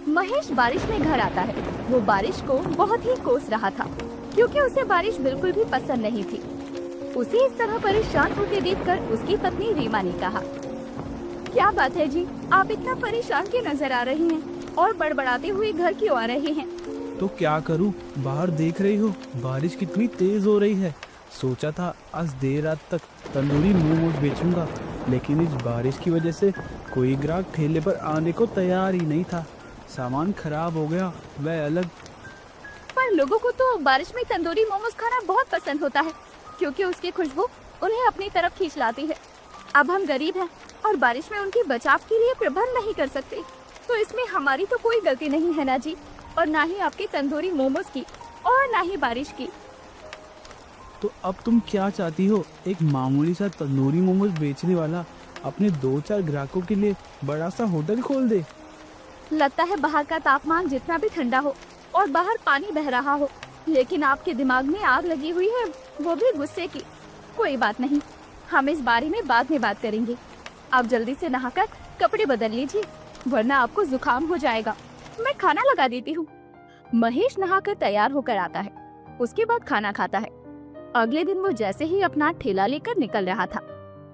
महेश बारिश में घर आता है। वो बारिश को बहुत ही कोस रहा था क्योंकि उसे बारिश बिल्कुल भी पसंद नहीं थी। उसे इस तरह परेशान होते देखकर उसकी पत्नी रीमा ने कहा, क्या बात है जी, आप इतना परेशान क्यों नजर आ रही हैं और बड़बड़ाते हुए घर क्यों आ रहे हैं? तो क्या करूं, बाहर देख रही हो बारिश कितनी तेज हो रही है। सोचा था आज देर रात तक तंदूरी मोमोज बेचूंगा, लेकिन इस बारिश की वजह से कोई ग्राहक ठेले पर आने को तैयार ही नहीं था। सामान खराब हो गया, वह अलग। पर लोगों को तो बारिश में तंदूरी मोमोज खाना बहुत पसंद होता है क्योंकि उसकी खुशबू उन्हें अपनी तरफ खींच लाती है। अब हम गरीब हैं और बारिश में उनके बचाव के लिए प्रबंध नहीं कर सकते, तो इसमें हमारी तो कोई गलती नहीं है ना जी, और ना ही आपके तंदूरी मोमोज की और ना ही बारिश की। तो अब तुम क्या चाहती हो? एक मामूली सा तंदूरी मोमोज बेचने वाला अपने 2-4 ग्राहकों के लिए बड़ा सा होटल खोल दे? लगता है बाहर का तापमान जितना भी ठंडा हो और बाहर पानी बह रहा हो, लेकिन आपके दिमाग में आग लगी हुई है, वो भी गुस्से की। कोई बात नहीं, हम इस बारे में बाद में बात करेंगे। आप जल्दी से नहाकर कपड़े बदल लीजिए, वरना आपको जुकाम हो जाएगा। मैं खाना लगा देती हूँ। महेश नहाकर तैयार होकर आता है, उसके बाद खाना खाता है। अगले दिन वो जैसे ही अपना ठेला लेकर निकल रहा था,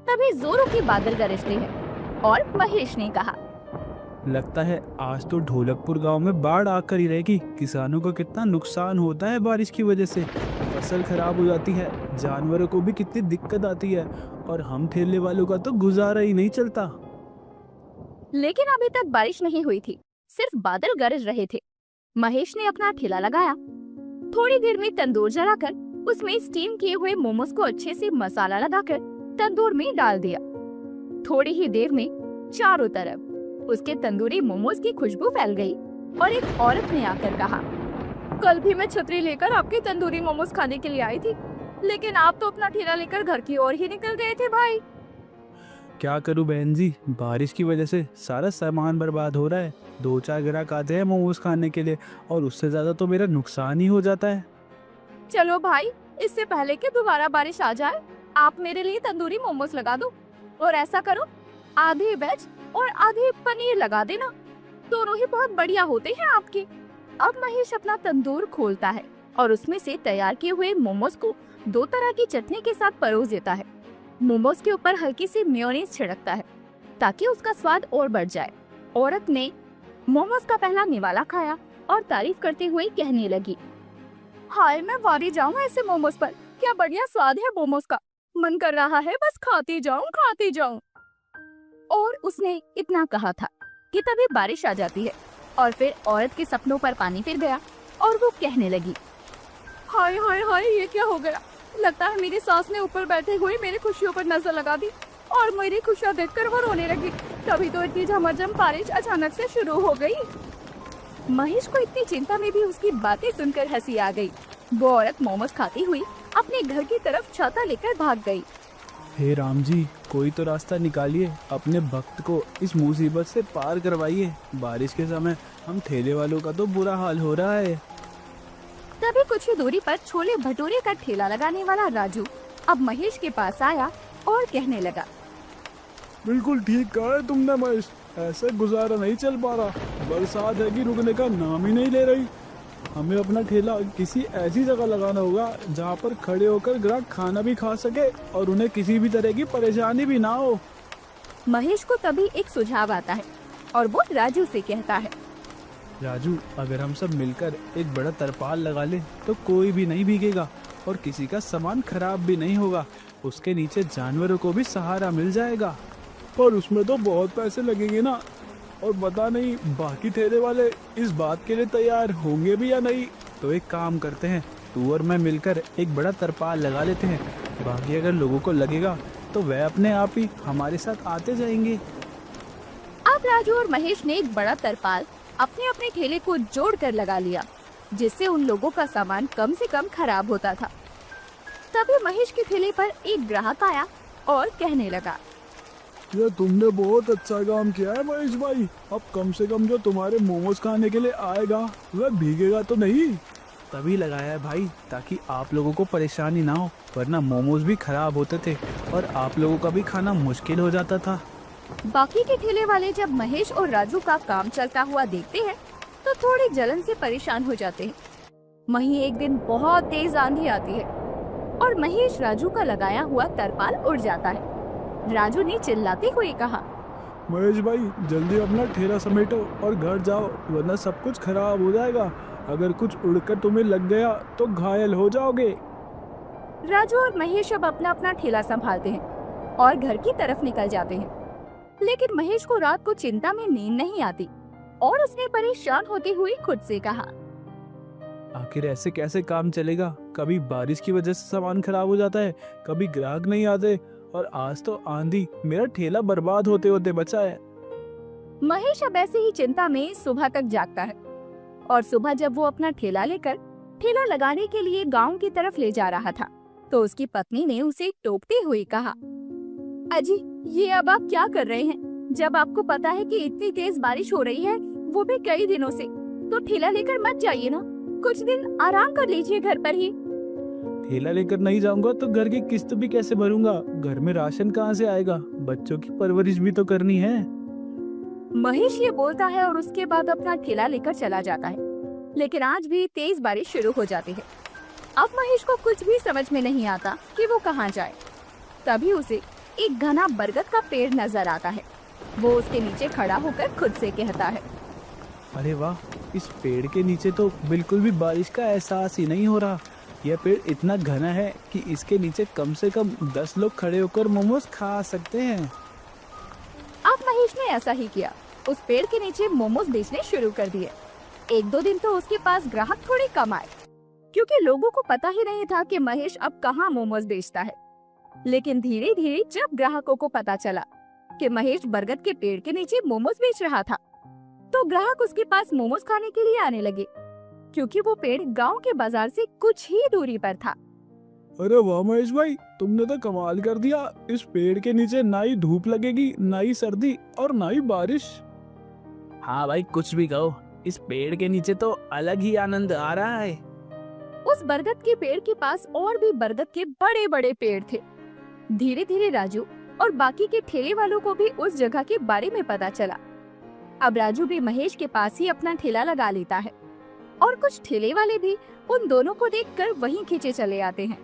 तभी जोरों के बादल गरजते हैं और महेश ने कहा, लगता है आज तो ढोलकपुर गांव में बाढ़ आकर ही रहेगी। किसानों को कितना नुकसान होता है बारिश की वजह से, फसल खराब हो जाती है, जानवरों को भी कितनी दिक्कत आती है, और हम ठेले वालों का तो गुजारा ही नहीं चलता। लेकिन अभी तक बारिश नहीं हुई थी, सिर्फ बादल गरज रहे थे। महेश ने अपना ठेला लगाया, थोड़ी देर में तंदूर जलाकर उसमें स्टीम किए हुए मोमोज को अच्छे से मसाला लगाकर तंदूर में डाल दिया। थोड़ी ही देर में चारों तरफ उसके तंदूरी मोमोज की खुशबू फैल गई और एक औरत ने आकर कहा, कल भी मैं छतरी लेकर आपके तंदूरी मोमोज खाने के लिए आई थी, लेकिन आप तो अपना ठेला लेकर घर की ओर ही निकल गए थे भाई। क्या करूं बहन जी, बारिश की वजह से सारा सामान बर्बाद हो रहा है। 2-4 ग्राहक आते हैं मोमोज खाने के लिए और उससे ज्यादा तो मेरा नुकसान ही हो जाता है। चलो भाई, इससे पहले कि दोबारा बारिश आ जाए, आप मेरे लिए तंदूरी मोमोज लगा दो, और ऐसा करो आधे वेज और आधे पनीर लगा देना, दोनों ही बहुत बढ़िया होते हैं आपके। अब महेश अपना तंदूर खोलता है और उसमें से तैयार किए हुए मोमोज को 2 तरह की चटनी के साथ परोस देता है। मोमोज के ऊपर हल्की सी मेयोनीज छिड़कता है ताकि उसका स्वाद और बढ़ जाए। औरत ने मोमोज का पहला निवाला खाया और तारीफ करते हुए कहने लगी, हाय मैं वारी जाऊं ऐसे मोमोज पर, क्या बढ़िया स्वाद है मोमोज का, मन कर रहा है बस खाती जाऊं। और उसने इतना कहा था कि तभी बारिश आ जाती है और फिर औरत के सपनों पर पानी फिर गया और वो कहने लगी, हाय हाय हाय, ये क्या हो गया? लगता है मेरी सास ने ऊपर बैठे हुए मेरी खुशियों पर नजर लगा दी और मेरी खुशियां देखकर वो रोने लगी। तभी तो इतनी झमाझम बारिश अचानक से शुरू हो गई। महेश को इतनी चिंता में भी उसकी बातें सुनकर हंसी आ गई। वो औरत मोमोज खाती हुई अपने घर की तरफ छाता लेकर भाग गई। हे राम जी, कोई तो रास्ता निकालिए, अपने भक्त को इस मुसीबत से पार करवाइए। बारिश के समय हम ठेले वालों का तो बुरा हाल हो रहा है। तभी कुछ ही दूरी पर छोले भटूरे का ठेला लगाने वाला राजू अब महेश के पास आया और कहने लगा, बिल्कुल ठीक कहा है तुमने महेश, ऐसे गुजारा नहीं चल पा रहा। बरसात है कि रुकने का नाम ही नहीं ले रही। हमें अपना ठेला किसी ऐसी जगह लगाना होगा जहाँ पर खड़े होकर ग्राहक खाना भी खा सके और उन्हें किसी भी तरह की परेशानी भी ना हो। महेश को तभी एक सुझाव आता है और वो राजू से कहता है, राजू, अगर हम सब मिलकर एक बड़ा तरपाल लगा ले तो कोई भी नहीं भीगेगा और किसी का सामान खराब भी नहीं होगा। उसके नीचे जानवरों को भी सहारा मिल जाएगा। पर उसमें तो बहुत पैसे लगेंगे ना, और पता नहीं बाकी ठेले वाले इस बात के लिए तैयार होंगे भी या नहीं। तो एक काम करते हैं, तू और मैं मिलकर एक बड़ा तरपाल लगा लेते हैं। बाकी अगर लोगों को लगेगा तो वह अपने आप ही हमारे साथ आते जाएंगे। अब राजू और महेश ने एक बड़ा तरपाल अपने अपने ठेले को जोड़कर लगा लिया, जिससे उन लोगों का सामान कम से कम खराब होता था। तभी महेश के ठेले पर एक ग्राहक आया और कहने लगा, ये तुमने बहुत अच्छा काम किया है महेश भाई। अब कम से कम जो तुम्हारे मोमोज खाने के लिए आएगा वह भीगेगा तो नहीं। तभी लगाया है भाई, ताकि आप लोगों को परेशानी ना हो, वरना मोमोज भी खराब होते थे और आप लोगों का भी खाना मुश्किल हो जाता था। बाकी के ठेले वाले जब महेश और राजू का काम चलता हुआ देखते हैं तो थोड़ी जलन से परेशान हो जाते हैं। वहीं एक दिन बहुत तेज आंधी आती है और महेश राजू का लगाया हुआ तरपाल उड़ जाता है। राजू ने चिल्लाते हुए कहा, महेश भाई जल्दी अपना ठेला समेटो और घर जाओ, वरना सब कुछ खराब हो जाएगा। अगर कुछ उड़कर तुम्हें लग गया तो घायल हो जाओगे। राजू और महेश अब अपना अपना ठेला संभालते हैं और घर की तरफ निकल जाते हैं। लेकिन महेश को रात को चिंता में नींद नहीं आती और उसने परेशान होते हुए खुद से कहा, आखिर ऐसे कैसे काम चलेगा? कभी बारिश की वजह से सामान खराब हो जाता है, कभी ग्राहक नहीं आते, और आज तो आंधी, मेरा ठेला बर्बाद होते होते बचा है। महेश अब ऐसे ही चिंता में सुबह तक जागता है और सुबह जब वो अपना ठेला लेकर ठेला लगाने के लिए गांव की तरफ ले जा रहा था तो उसकी पत्नी ने उसे टोकते हुए कहा, अजी ये अब आप क्या कर रहे हैं? जब आपको पता है कि इतनी तेज बारिश हो रही है, वो भी कई दिनों से, तो ठेला लेकर मत जाइए ना, कुछ दिन आराम कर लीजिए घर पर ही। ठेला लेकर नहीं जाऊंगा तो घर की किस्त भी कैसे भरूंगा? घर में राशन कहाँ से आएगा? बच्चों की परवरिश भी तो करनी है। महेश ये बोलता है और उसके बाद अपना ठेला लेकर चला जाता है। लेकिन आज भी तेज बारिश शुरू हो जाती है। अब महेश को कुछ भी समझ में नहीं आता कि वो कहाँ जाए। तभी उसे एक घना बरगद का पेड़ नजर आता है। वो उसके नीचे खड़ा होकर खुद से कहता है, अरे वाह, इस पेड़ के नीचे तो बिल्कुल भी बारिश का एहसास ही नहीं हो रहा। यह पेड़ इतना घना है कि इसके नीचे कम से कम 10 लोग खड़े होकर मोमोज खा सकते हैं। अब महेश ने ऐसा ही किया। उस पेड़ के नीचे मोमोज बेचने शुरू कर दिए। 1-2 दिन तो उसके पास ग्राहक थोड़े कम आए, क्योंकि लोगों को पता ही नहीं था कि महेश अब कहाँ मोमोज बेचता है। लेकिन धीरे धीरे जब ग्राहकों को पता चला कि महेश बरगद के पेड़ के नीचे मोमोज बेच रहा था, तो ग्राहक उसके पास मोमोज खाने के लिए आने लगे, क्योंकि वो पेड़ गांव के बाजार से कुछ ही दूरी पर था। अरे वाह महेश भाई, तुमने तो कमाल कर दिया। इस पेड़ के नीचे ना ही धूप लगेगी, ना ही सर्दी और ना ही बारिश। हाँ भाई, कुछ भी कहो, इस पेड़ के नीचे तो अलग ही आनंद आ रहा है। उस बरगद के पेड़ के पास और भी बरगद के बड़े बड़े पेड़ थे। धीरे धीरे राजू और बाकी के ठेले वालों को भी उस जगह के बारे में पता चला। अब राजू भी महेश के पास ही अपना ठेला लगा लेता है और कुछ ठेले वाले भी उन दोनों को देखकर वहीं खींचे चले आते हैं।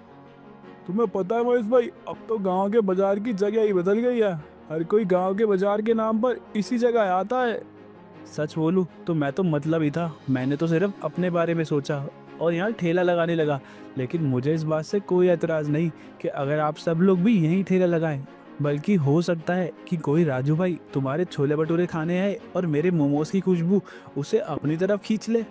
तुम्हें पता है महेश भाई, अब तो गांव के बाजार की जगह ही बदल गई है। हर कोई गांव के बाजार के नाम पर इसी जगह आता है। सच बोलूं तो मैं तो मतलब ही था, मैंने तो सिर्फ अपने बारे में सोचा और यहाँ ठेला लगाने लगा। लेकिन मुझे इस बात से कोई एतराज नहीं कि अगर आप सब लोग भी यहीं ठेला लगाएं। बल्कि हो सकता है कि कोई राजू भाई तुम्हारे छोले भटूरे खाने आए और मेरे मोमोज की खुशबू उसे अपनी तरफ खींच ले।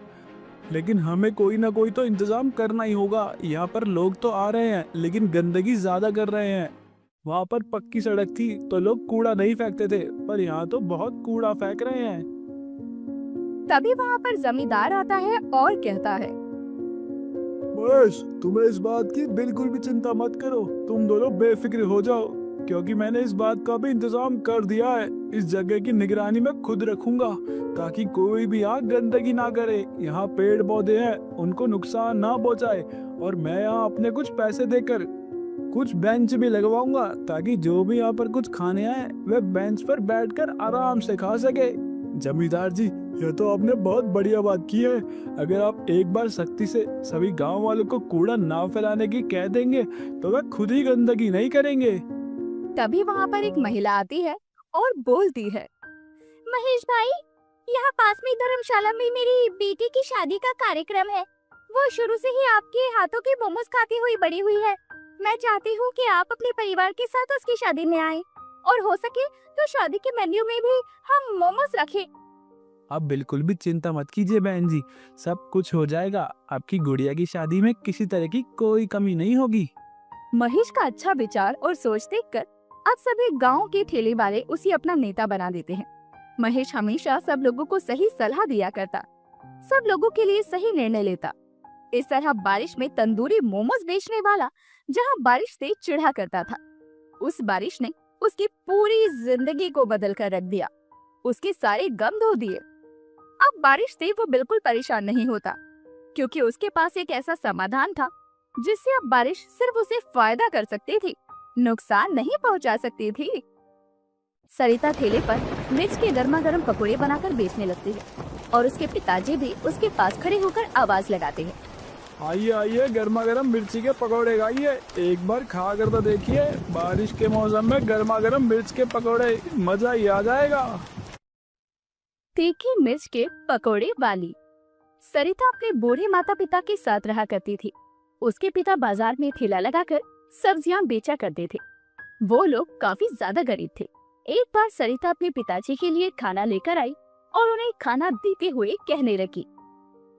लेकिन हमें कोई ना कोई तो इंतजाम करना ही होगा। यहाँ पर लोग तो आ रहे हैं लेकिन गंदगी ज्यादा कर रहे हैं। वहाँ पर पक्की सड़क थी तो लोग कूड़ा नहीं फेंकते थे, पर यहाँ तो बहुत कूड़ा फेंक रहे हैं। तभी वहाँ पर जमींदार आता है और कहता है, महेश, तुम्हें इस बात की बिल्कुल भी चिंता मत करो, तुम दोनों बेफिक्र हो जाओ, क्योंकि मैंने इस बात का भी इंतजाम कर दिया है। इस जगह की निगरानी मैं खुद रखूंगा ताकि कोई भी यहाँ गंदगी ना करे। यहाँ पेड़ पौधे हैं, उनको नुकसान ना पहुँचाए, और मैं यहाँ अपने कुछ पैसे देकर कुछ बेंच भी लगवाऊंगा ताकि जो भी यहाँ पर कुछ खाने आए वे बेंच पर बैठकर आराम से खा सके। जमींदार जी, यह तो आपने बहुत बढ़िया बात की है। अगर आप एक बार सख्ती से सभी गांव वालों को कूड़ा ना फैलाने की कह देंगे तो वे खुद ही गंदगी नहीं करेंगे। तभी वहाँ पर एक महिला आती है और बोलती है, महेश भाई, यहाँ पास में धर्मशाला में मेरी बेटी की शादी का कार्यक्रम है। वो शुरू से ही आपके हाथों के मोमोज खाती हुई बड़ी हुई है। मैं चाहती हूँ कि आप अपने परिवार के साथ उसकी शादी में आए और हो सके तो शादी के मेन्यू में भी हम मोमोज रखें। आप बिल्कुल भी चिंता मत कीजिए बहन जी, सब कुछ हो जाएगा। आपकी गुड़िया की शादी में किसी तरह की कोई कमी नहीं होगी। महेश का अच्छा विचार और सोच देखकर अब सभी गांव के ठेले वाले उसे अपना नेता बना देते हैं। महेश हमेशा सब लोगों को सही सलाह दिया करता, सब लोगों के लिए सही निर्णय लेता। इस तरह बारिश में तंदूरी मोमोज बेचने वाला जहां बारिश से चिढ़ा करता था, उस बारिश ने उसकी पूरी जिंदगी को बदल कर रख दिया। उसके सारे गम धो दिए। अब बारिश से वो बिल्कुल परेशान नहीं होता, क्योंकि उसके पास एक ऐसा समाधान था जिससे अब बारिश सिर्फ उसे फायदा कर सकती थी, नुकसान नहीं पहुंचा सकती थी। सरिता ठेले पर मिर्च के गर्मा गर्म पकौड़े बनाकर बेचने लगती है। और उसके पिताजी भी उसके पास खड़े होकर आवाज लगाते हैं। आइए आइए, गर्मा गर्म मिर्ची के पकौड़े खाइए, एक बार खा कर तो देखिए। बारिश के मौसम में गर्मा गर्म मिर्च के पकौड़े, मजा ही आ जाएगा। तीखी मिर्च के पकौड़े वाली। सरिता अपने बूढ़े माता पिता के साथ रहा करती थी। उसके पिता बाजार में ठेला लगाकर सब्जियां बेचा करते थे। वो लोग काफी ज्यादा गरीब थे। एक बार सरिता अपने पिताजी के लिए खाना लेकर आई और उन्हें खाना देते हुए कहने लगी,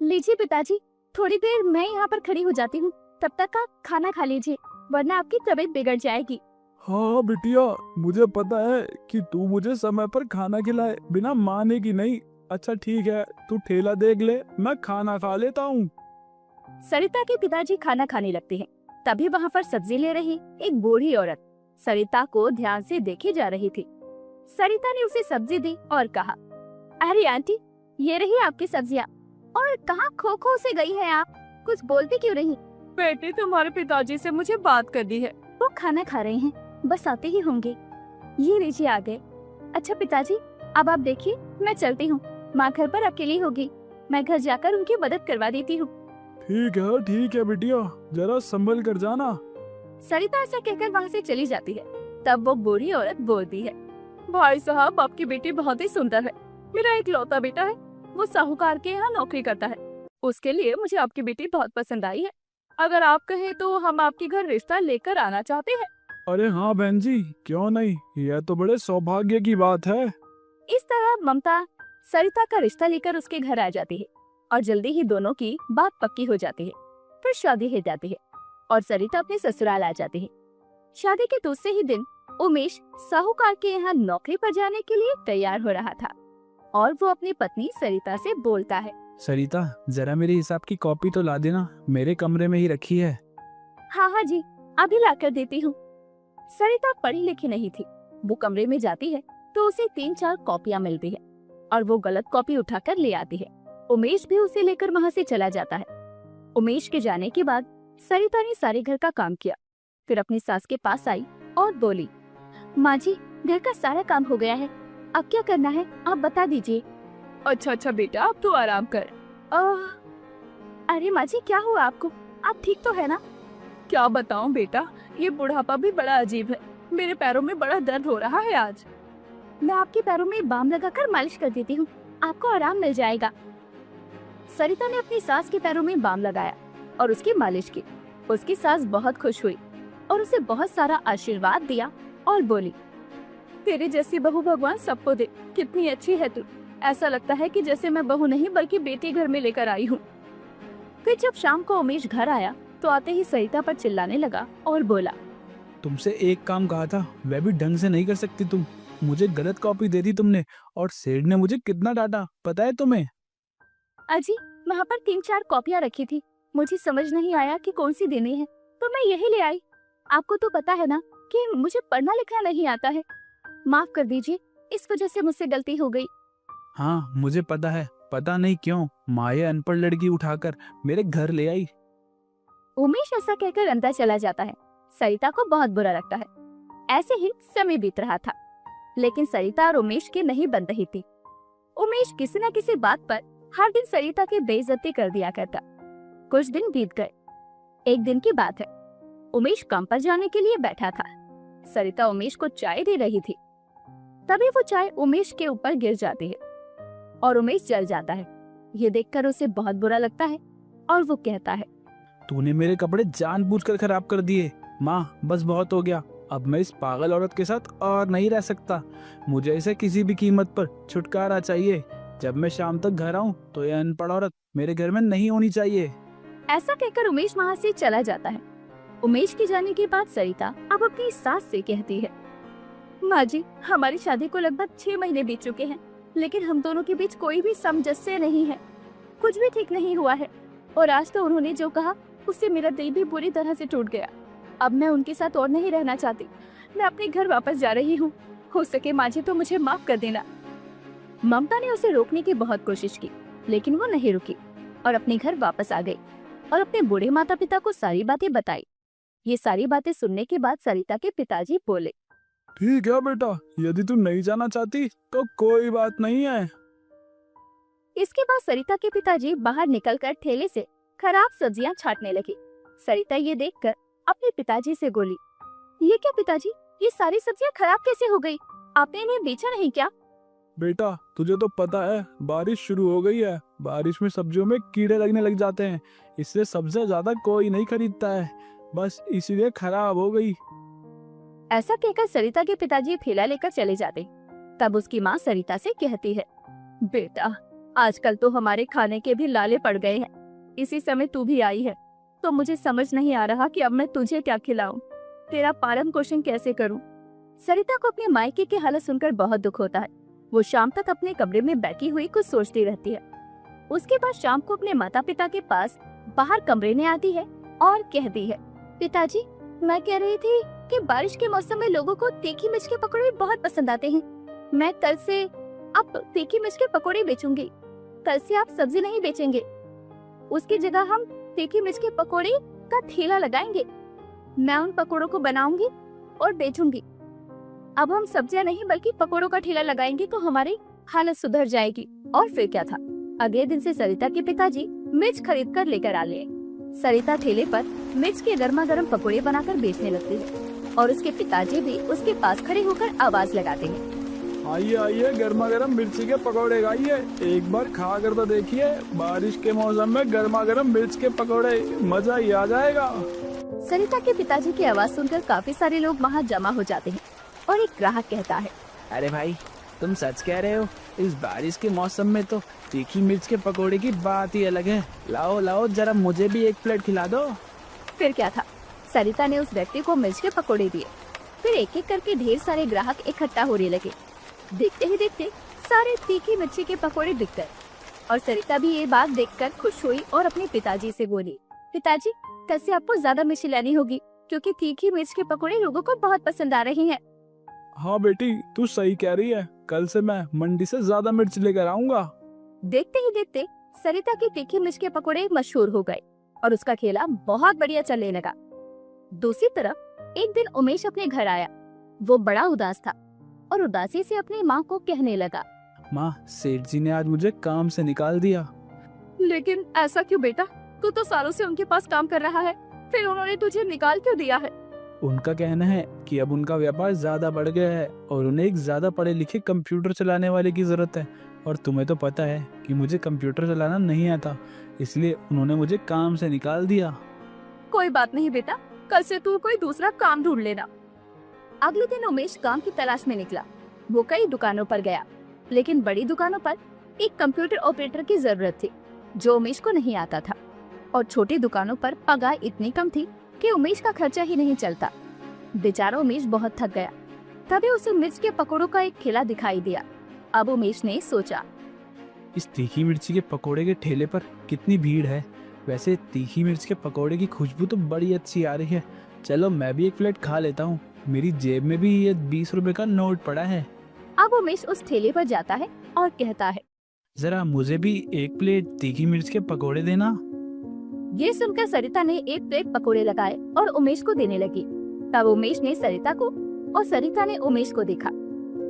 लीजिए पिताजी, थोड़ी देर मैं यहाँ पर खड़ी हो जाती हूँ, तब तक आप खाना खा लीजिए, वरना आपकी तबीयत बिगड़ जाएगी। हाँ बिटिया, मुझे पता है कि तू मुझे समय पर खाना खिलाए बिना मानेगी नहीं। अच्छा ठीक है, तू ठेला देख ले, मैं खाना खा लेता हूँ। सरिता के पिताजी खाना खाने लगते हैं। तभी वहाँ पर सब्जी ले रही एक बूढ़ी औरत सरिता को ध्यान से देखे जा रही थी। सरिता ने उसे सब्जी दी और कहा, अरे आंटी, ये रही आपकी सब्जियाँ। और कहाँ खो खो से गई है आप, कुछ बोलती क्यों नहीं? बेटे, तुम्हारे पिताजी से मुझे बात करनी है, वो खाना खा रहे हैं, बस आते ही होंगे। ये लीजिए आ गए। अच्छा पिताजी, अब आप देखिए, मैं चलती हूँ, माँ घर पर अकेली होगी, मैं घर जाकर उनकी मदद करवा देती हूँ। ठीक है बिटिया, जरा संभल कर जाना। सरिता ऐसा कहकर वहाँ से चली जाती है। तब वो बूढ़ी औरत बोलती है, भाई साहब, आपकी बेटी बहुत ही सुंदर है, मेरा एक लौता बेटा है, वो साहूकार के यहाँ नौकरी करता है, उसके लिए मुझे आपकी बेटी बहुत पसंद आई है। अगर आप कहें तो हम आपके घर रिश्ता लेकर आना चाहते हैं। अरे हाँ बहन जी, क्यों नहीं, यह तो बड़े सौभाग्य की बात है। इस तरह ममता सरिता का रिश्ता लेकर उसके घर आ जाती है और जल्दी ही दोनों की बात पक्की हो जाती है। फिर शादी हो जाती है और सरिता अपने ससुराल आ जाती है। शादी के दूसरे ही दिन उमेश साहूकार के यहाँ नौकरी पर जाने के लिए तैयार हो रहा था और वो अपनी पत्नी सरिता से बोलता है, सरिता, जरा मेरे हिसाब की कॉपी तो ला देना, मेरे कमरे में ही रखी है। हाँ जी, अभी लाकर देती हूँ। सरिता पढ़ी लिखी नहीं थी। वो कमरे में जाती है तो उसे 3-4 कॉपियाँ मिलती है और वो गलत कॉपी उठाकर ले आती है। उमेश भी उसे लेकर वहाँ से चला जाता है। उमेश के जाने के बाद सरिता ने सारे घर का काम किया, फिर अपनी सास के पास आई और बोली, माँ जी, घर का सारा काम हो गया है, अब क्या करना है आप बता दीजिए। अच्छा बेटा, अब तू आराम कर। अरे माँ जी, क्या हुआ आपको, आप ठीक तो है ना? क्या बताऊं बेटा, ये बुढ़ापा भी बड़ा अजीब है, मेरे पैरों में बड़ा दर्द हो रहा है आज। मैं आपके पैरों में बाम लगाकर मालिश कर देती हूँ, आपको आराम मिल जाएगा। सरिता ने अपनी सास के पैरों में बाम लगाया और उसकी मालिश की। उसकी सास बहुत खुश हुई और उसे बहुत सारा आशीर्वाद दिया और बोली, तेरे जैसी बहू भगवान सबको दे, कितनी अच्छी है तू, ऐसा लगता है कि जैसे मैं बहू नहीं बल्कि बेटी घर में लेकर आई हूँ। फिर जब शाम को उमेश घर आया तो आते ही सरिता पर चिल्लाने लगा और बोला, तुमसे एक काम कहा था, वह भी ढंग से नहीं कर सकती तुम। मुझे गलत कॉपी दे दी तुमने और सेठ ने मुझे कितना डांटा, पता है तुम्हें? अजी, वहाँ पर 3-4 कॉपियाँ रखी थी, मुझे समझ नहीं आया कि कौन सी देनी है, तो मैं यही ले आई। आपको तो पता है ना कि मुझे पढ़ना लिखना नहीं आता है, माफ कर दीजिए, इस वजह से मुझसे गलती हो गई। हाँ मुझे पता है, पता नहीं क्यों माँ ये अनपढ़ लड़की उठाकर मेरे घर ले आई। उमेश ऐसा कहकर अंदर चला जाता है। सरिता को बहुत बुरा लगता है। ऐसे ही समय बीत रहा था, लेकिन सरिता और उमेश की नहीं बन रही थी। उमेश किसी न किसी बात पर हर दिन सरिता की बेइज्जती कर दिया करता। कुछ दिन बीत गए। एक दिन की बात है, उमेश काम पर जाने के लिए बैठा था। सरिता उमेश को चाय दे रही थी, तभी वो चाय उमेश के ऊपर गिर जाती है और उमेश जल जाता है। ये देखकर उसे बहुत बुरा लगता है और वो कहता है, तूने मेरे कपड़े जानबूझकर खराब कर दिए। माँ, बस बहुत हो गया, अब मैं इस पागल औरत के साथ और नहीं रह सकता। मुझे इसे किसी भी कीमत पर छुटकारा चाहिए। जब मैं शाम तक घर आऊँ तो यह अनपढ़ औरत मेरे घर में नहीं होनी चाहिए। ऐसा कहकर उमेश वहाँ से चला जाता है। उमेश के जाने के बाद सरिता अब अपनी सास से कहती है, माँ जी, हमारी शादी को लगभग 6 महीने बीत चुके हैं, लेकिन हम दोनों के बीच कोई भी सामंजस्य नहीं है, कुछ भी ठीक नहीं हुआ है। और आज तो उन्होंने जो कहा उससे मेरा दिल भी बुरी तरह से टूट गया। अब मैं उनके साथ और नहीं रहना चाहती, मैं अपने घर वापस जा रही हूँ। हो सके माँ जी तो मुझे माफ कर देना। ममता ने उसे रोकने की बहुत कोशिश की, लेकिन वो नहीं रुकी और अपने घर वापस आ गई और अपने बूढ़े माता पिता को सारी बातें बताई। ये सारी बातें सुनने के बाद सरिता के पिताजी बोले, ठीक है बेटा, यदि तू नहीं जाना चाहती तो कोई बात नहीं है। इसके बाद सरिता के पिताजी बाहर निकलकर ठेले से खराब सब्जियां छांटने लगे। सरिता ये देखकर अपने पिताजी से बोली, ये क्या पिताजी, ये सारी सब्जियां खराब कैसे हो गई? आपने इन्हें बेचा नहीं क्या? बेटा तुझे तो पता है बारिश शुरू हो गई है, बारिश में सब्जियों में कीड़े लगने लग जाते हैं, इसलिए सब्जियां ज्यादा कोई नहीं खरीदता है, बस इसीलिए खराब हो गई। ऐसा कहकर सरिता के पिताजी ठेला लेकर चले जाते। तब उसकी माँ सरिता से कहती है, बेटा आजकल तो हमारे खाने के भी लाले पड़ गए हैं। इसी समय तू भी आई है तो मुझे समझ नहीं आ रहा कि अब मैं तुझे क्या खिलाऊं, तेरा पालन पोषण कैसे करूं। सरिता को अपने मायके की हालत सुनकर बहुत दुख होता है। वो शाम तक अपने कमरे में बैठी हुई कुछ सोचती रहती है। उसके बाद शाम को अपने माता पिता के पास बाहर कमरे में आती है और कहती है, पिताजी मैं कह रही थी कि बारिश के मौसम में लोगों को तीखी मिर्च के पकौड़े बहुत पसंद आते हैं। मैं कल से अब तीखी मिर्च के पकौड़े बेचूंगी। कल से आप सब्जी नहीं बेचेंगे, उसकी जगह हम तीखी मिर्च के पकौड़े का ठेला लगाएंगे। मैं उन पकौड़ों को बनाऊंगी और बेचूंगी। अब हम सब्जियां नहीं बल्कि पकौड़ों का ठेला लगाएंगे तो हमारी हालत सुधर जाएगी। और फिर क्या था, अगले दिन से सरिता के पिताजी मिर्च खरीद कर लेकर आ लिए। सरिता ठेले पर मिर्च के गर्मा गर्म पकौड़े बनाकर बेचने लगती है और उसके पिताजी भी उसके पास खड़े होकर आवाज लगाते हैं, आइए आइए गर्मा गर्म मिर्ची के पकौड़े खाइए, एक बार खा कर तो देखिए, बारिश के मौसम में गर्मा गर्म मिर्च के पकौड़े, मजा ही आ जाएगा। सरिता के पिताजी की आवाज सुनकर काफी सारे लोग वहाँ जमा हो जाते हैं और एक ग्राहक कहता है, अरे भाई तुम सच कह रहे हो, इस बारिश के मौसम में तो तीखी मिर्च के पकौड़े की बात ही अलग है, लाओ लाओ जरा मुझे भी एक प्लेट खिला दो। फिर क्या था, सरिता ने उस व्यक्ति को मिर्च के पकौड़े दिए। फिर एक एक करके ढेर सारे ग्राहक इकट्ठा होने लगे। देखते ही देखते सारे तीखी मिर्ची के पकौड़े बिक गए और सरिता भी ये बात देखकर खुश हुई और अपने पिताजी से बोली, पिताजी कल से आपको ज्यादा मिर्ची लानी होगी क्योंकि तीखी मिर्च के पकौड़े लोगों को बहुत पसंद आ रहे हैं। हाँ बेटी तू सही कह रही है, कल से मैं मंडी से ज्यादा मिर्च लेकर आऊंगा। देखते ही देखते सरिता की तीखी मिर्च के पकौड़े मशहूर हो गए और उसका ठेला बहुत बढ़िया चलने लगा। दूसरी तरफ एक दिन उमेश अपने घर आया। वो बड़ा उदास था और उदासी से अपनी माँ को कहने लगा, माँ सेठ जी ने आज मुझे काम से निकाल दिया। लेकिन ऐसा क्यों बेटा, तू तो सालों से उनके पास काम कर रहा है, फिर उन्होंने तुझे निकाल क्यों दिया है? उनका कहना है कि अब उनका व्यापार ज्यादा बढ़ गया है और उन्हें एक ज्यादा पढ़े लिखे कंप्यूटर चलाने वाले की जरूरत है, और तुम्हें तो पता है कि मुझे कंप्यूटर चलाना नहीं आता, इसलिए उन्होंने मुझे काम से निकाल दिया। कोई बात नहीं बेटा, कल से तू कोई दूसरा काम ढूंढ लेना। अगले दिन उमेश काम की तलाश में निकला। वो कई दुकानों पर गया, लेकिन बड़ी दुकानों पर एक कंप्यूटर ऑपरेटर की जरूरत थी जो उमेश को नहीं आता था, और छोटी दुकानों पर पगार इतनी कम थी कि उमेश का खर्चा ही नहीं चलता। बेचारा उमेश बहुत थक गया। तभी उसे मिर्च के पकौड़ों का एक ठेला दिखाई दिया। अब उमेश ने सोचा, इस तीखी मिर्ची के पकोड़े के ठेले पर कितनी भीड़ है, वैसे तीखी मिर्च के पकोड़े की खुशबू तो बड़ी अच्छी आ रही है, चलो मैं भी एक प्लेट खा लेता हूँ, मेरी जेब में भी ये 20 रुपए का नोट पड़ा है। अब उमेश उस ठेले पर जाता है और कहता है, जरा मुझे भी एक प्लेट तीखी मिर्च के पकोड़े देना। ये सुनकर सरिता ने एक प्लेट पकोड़े लगाए और उमेश को देने लगी। तब उमेश ने सरिता को और सरिता ने उमेश को देखा।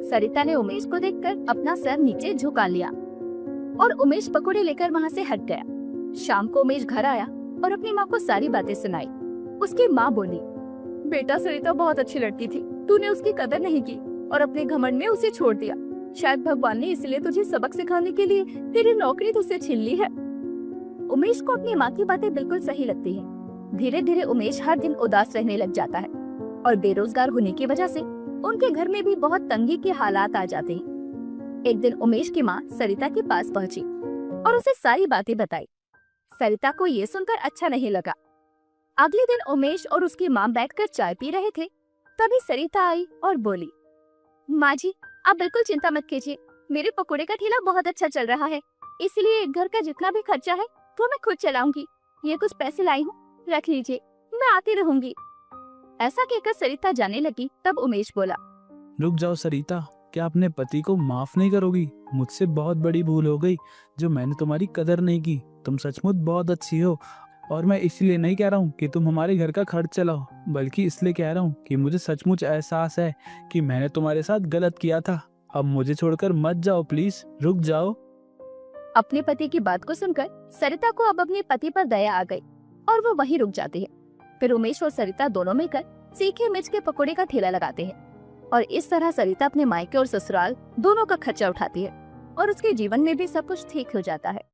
सरिता ने उमेश को देखकर अपना सर नीचे झुका लिया और उमेश पकोड़े लेकर वहाँ से हट गया। शाम को उमेश घर आया और अपनी माँ को सारी बातें सुनाई। उसकी माँ बोली, बेटा सरिता बहुत अच्छी लड़की थी, तूने उसकी कदर नहीं की और अपने घमंड में उसे छोड़ दिया। शायद भगवान ने इसलिए तुझे सबक सिखाने के लिए तेरी नौकरी तुझसे छीन ली है। उमेश को अपनी माँ की बातें बिल्कुल सही लगती है। धीरे धीरे उमेश हर दिन उदास रहने लग जाता है और बेरोजगार होने की वजह से उनके घर में भी बहुत तंगी के हालात आ जाते हैं। एक दिन उमेश की माँ सरिता के पास पहुंची और उसे सारी बातें बताई। सरिता को ये सुनकर अच्छा नहीं लगा। अगले दिन उमेश और उसकी माँ बैठकर चाय पी रहे थे। तभी सरिता आई और बोली, माँ जी आप बिल्कुल चिंता मत कीजिए, मेरे पकोड़े का ठेला बहुत अच्छा चल रहा है, इसलिए घर का जितना भी खर्चा है वो मैं खुद चलाऊंगी। ये कुछ पैसे लाई हूँ, रख लीजिए, मैं आती रहूंगी। ऐसा कहकर सरिता जाने लगी। तब उमेश बोला, रुक जाओ सरिता, क्या अपने पति को माफ नहीं करोगी? मुझसे बहुत बड़ी भूल हो गई जो मैंने तुम्हारी कदर नहीं की। तुम सचमुच बहुत अच्छी हो और मैं इसलिए नहीं कह रहा हूँ कि तुम हमारे घर का खर्च चलाओ, बल्कि इसलिए कह रहा हूँ कि मुझे सचमुच एहसास है कि मैंने तुम्हारे साथ गलत किया था। अब मुझे छोड़कर मत जाओ प्लीज, रुक जाओ। अपने पति की बात को सुनकर सरिता को अब अपने पति पर दया आ गई और वो वहीं रुक जाती है। फिर उमेश और सरिता दोनों मिलकर सीखे मिर्च के पकोड़े का ठेला लगाते हैं और इस तरह सरिता अपने मायके और ससुराल दोनों का खर्चा उठाती है और उसके जीवन में भी सब कुछ ठीक हो जाता है।